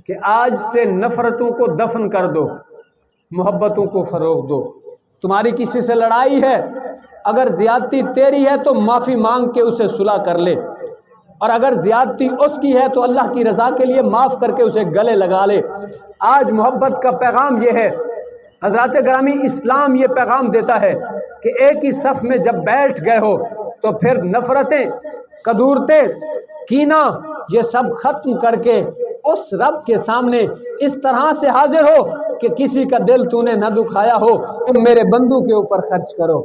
کہ آج سے نفرتوں کو دفن کر دو، محبتوں کو فروغ دو۔ تمہاری کسی سے لڑائی ہے، اگر زیادتی تیری ہے تو معافی مانگ کے اسے صلح کر لے، اور اگر زیادتی اس کی ہے تو اللہ کی رضا کے لیے معاف کر کے اسے گلے لگا لے۔ آج محبت کا پیغام یہ ہے، حضرات گرامی، اسلام یہ پیغام دیتا ہے کہ ایک ہی صف میں جب بیٹھ گئے ہو تو پھر نفرتیں، کدورتیں، کینہ، یہ سب ختم کر کے اس رب کے سامنے اس طرح سے حاضر ہو کہ کسی کا دل تو نے نہ دکھایا ہو۔ تم میرے بندوں کے اوپر خرچ کرو،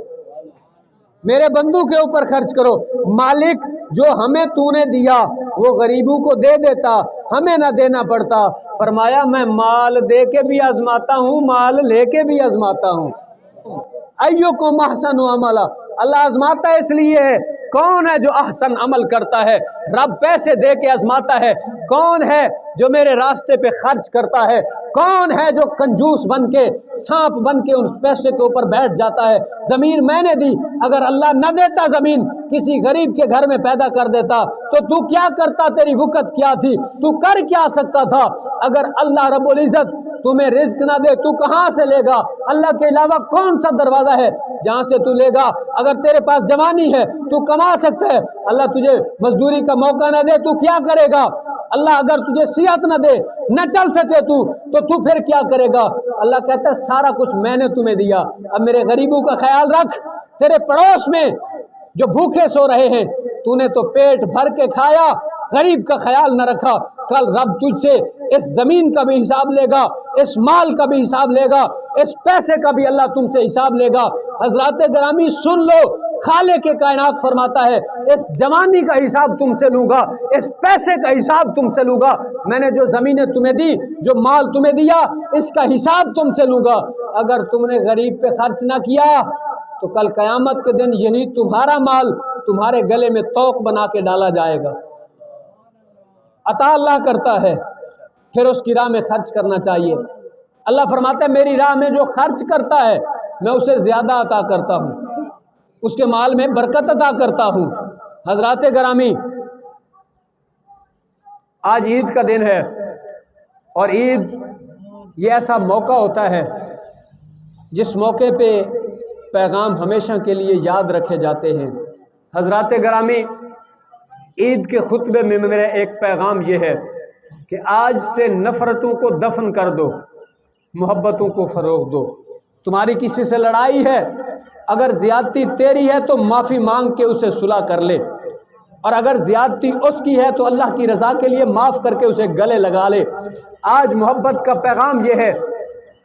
میرے بندوں کے اوپر خرچ کرو۔ مالک جو ہمیں تو نے دیا وہ غریبوں کو دے دیتا، ہمیں نہ دینا پڑتا۔ فرمایا میں مال دے کے بھی آزماتا ہوں، مال لے کے بھی آزماتا ہوں۔ ایوکم احسن عملا، اللہ آزماتا ہے اس لیے ہے کون ہے جو احسن عمل کرتا ہے۔ رب پیسے دے کے آزماتا ہے کون ہے جو میرے راستے پہ خرچ کرتا ہے، کون ہے جو کنجوس بن کے، سانپ بن کے اس پیسے کے اوپر بیٹھ جاتا ہے۔ زمین میں نے دی، اگر اللہ نہ دیتا زمین کسی غریب کے گھر میں پیدا کر دیتا تو تو کیا کرتا؟ تیری وقت کیا تھی؟ تو کر کیا سکتا تھا؟ اگر اللہ رب العزت تمہیں رزق نہ دے تو کہاں سے لے گا؟ اللہ کے علاوہ کون سا دروازہ ہے جہاں سے تو لے گا؟ اگر تیرے پاس جوانی ہے تو کما سکتا ہے، اللہ تجھے مزدوری کا موقع نہ دے تو کیا کرے گا؟ اللہ اگر تجھے صحت نہ دے، نہ چل سکے تو پھر کیا کرے گا؟ اللہ کہتا ہے سارا کچھ میں نے تمہیں دیا، اب میرے غریبوں کا خیال رکھ۔ تیرے پڑوس میں جو بھوکے سو رہے ہیں تو نے تو پیٹ بھر کے کھایا، غریب کا خیال نہ رکھا۔ کل رب تجھ سے اس زمین کا بھی حساب لے گا، اس مال کا بھی حساب لے گا، اس پیسے کا بھی اللہ تم سے حساب لے گا۔ حضرات گرامی سن لو، خالق کائنات فرماتا ہے اس جوانی کا حساب تم سے لوں گا، اس پیسے کا حساب تم سے لوں گا، میں نے جو زمینیں تمہیں دی، جو مال تمہیں دیا، اس کا حساب تم سے لوں گا۔ اگر تم نے غریب پہ خرچ نہ کیا تو کل قیامت کے دن یہی تمہارا مال تمہارے گلے میں توق بنا کے ڈالا جائے گا۔ عطا اللہ کرتا ہے، پھر اس کی راہ میں خرچ کرنا چاہیے۔ اللہ فرماتا ہے میری راہ میں جو خرچ کرتا ہے میں اسے زیادہ عطا کرتا ہوں، اس کے مال میں برکت عطا کرتا ہوں۔ حضرات گرامی، آج عید کا دن ہے، اور عید یہ ایسا موقع ہوتا ہے جس موقع پہ پیغام ہمیشہ کے لیے یاد رکھے جاتے ہیں۔ حضرات گرامی، عید کے خطبے میں میرا ایک پیغام یہ ہے کہ آج سے نفرتوں کو دفن کر دو، محبتوں کو فروغ دو۔ تمہاری کسی سے لڑائی ہے، اگر زیادتی تیری ہے تو معافی مانگ کے اسے صلح کر لے، اور اگر زیادتی اس کی ہے تو اللہ کی رضا کے لیے معاف کر کے اسے گلے لگا لے۔ آج محبت کا پیغام یہ ہے،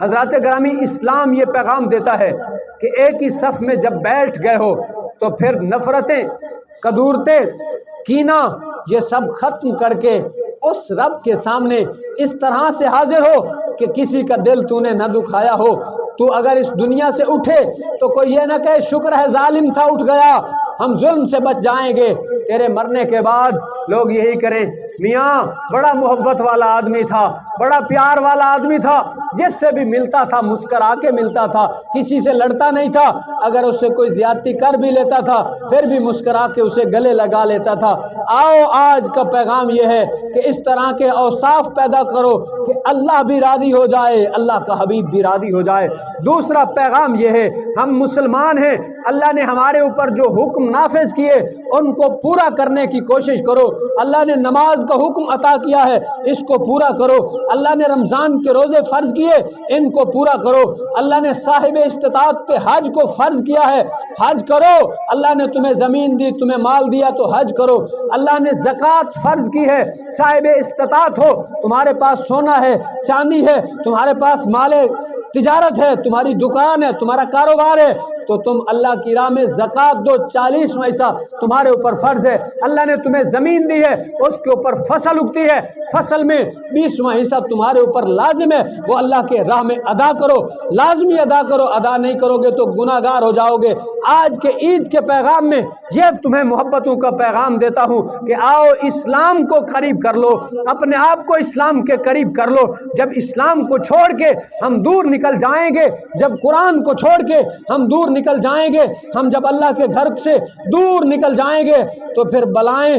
حضرات گرامی، اسلام یہ پیغام دیتا ہے کہ ایک ہی صف میں جب بیٹھ گئے ہو تو پھر نفرتیں، کدورتیں، کینہ، یہ سب ختم کر کے اس رب کے سامنے اس طرح سے حاضر ہو کہ کسی کا دل تو نے نہ دکھایا ہو۔ تو اگر اس دنیا سے اٹھے تو کوئی یہ نہ کہے شکر ہے ظالم تھا اٹھ گیا، ہم ظلم سے بچ جائیں گے۔ تیرے مرنے کے بعد لوگ یہی کریں میاں بڑا محبت والا آدمی تھا، بڑا پیار والا آدمی تھا، جس سے بھی ملتا تھا مسکرا کے ملتا تھا، کسی سے لڑتا نہیں تھا، اگر اس سے کوئی زیادتی کر بھی لیتا تھا پھر بھی مسکرا کے اسے گلے لگا لیتا تھا۔ آؤ آج کا پیغام یہ ہے کہ اس طرح کے اوصاف پیدا کرو کہ اللہ بھی راضی ہو جائے، اللہ کا حبیب بھی راضی ہو جائے۔ دوسرا پیغام یہ ہے، ہم مسلمان ہیں، اللہ نے ہمارے اوپر جو حکم نافذ کیے ان کو پورا کرنے کی کوشش کرو۔ اللہ نے نماز کا حکم عطا کیا ہے، اس کو پورا کرو۔ اللہ نے رمضان کے روزے فرض کیے، ان کو پورا کرو۔ اللہ نے صاحب استطاعت پہ حج کو فرض کیا ہے، حج کرو۔ اللہ نے تمہیں زمین دی، تمہیں مال دیا تو حج کرو۔ اللہ نے زکوٰۃ فرض کی ہے، صاحب استطاعت ہو، تمہارے پاس سونا ہے، چاندی ہے، تمہارے پاس مال تجارت ہے، تمہاری دکان ہے، تمہارا کاروبار ہے، تو تم اللہ کی راہ میں زکوٰۃ دو، 40واں حصہ تمہارے اوپر فرض ہے۔ اللہ نے تمہیں زمین دی ہے، اس کے اوپر فصل اگتی ہے، فصل میں 20واں حصہ تمہارے اوپر لازم ہے، وہ اللہ کے راہ میں ادا کرو، لازمی ادا کرو۔ ادا نہیں کرو گے تو گناہ گار ہو جاؤ گے۔ آج کے عید کے پیغام میں یہ تمہیں محبتوں کا پیغام دیتا ہوں کہ آؤ اسلام کو قریب کر لو، اپنے آپ کو اسلام کے قریب کر لو۔ جب اسلام کو چھوڑ کے ہم دور نکل جائیں گے، جب قرآن کو چھوڑ کے ہم دور نکل جائیں گے، ہم جب اللہ کے گھر سے دور نکل جائیں گے تو پھر بلائیں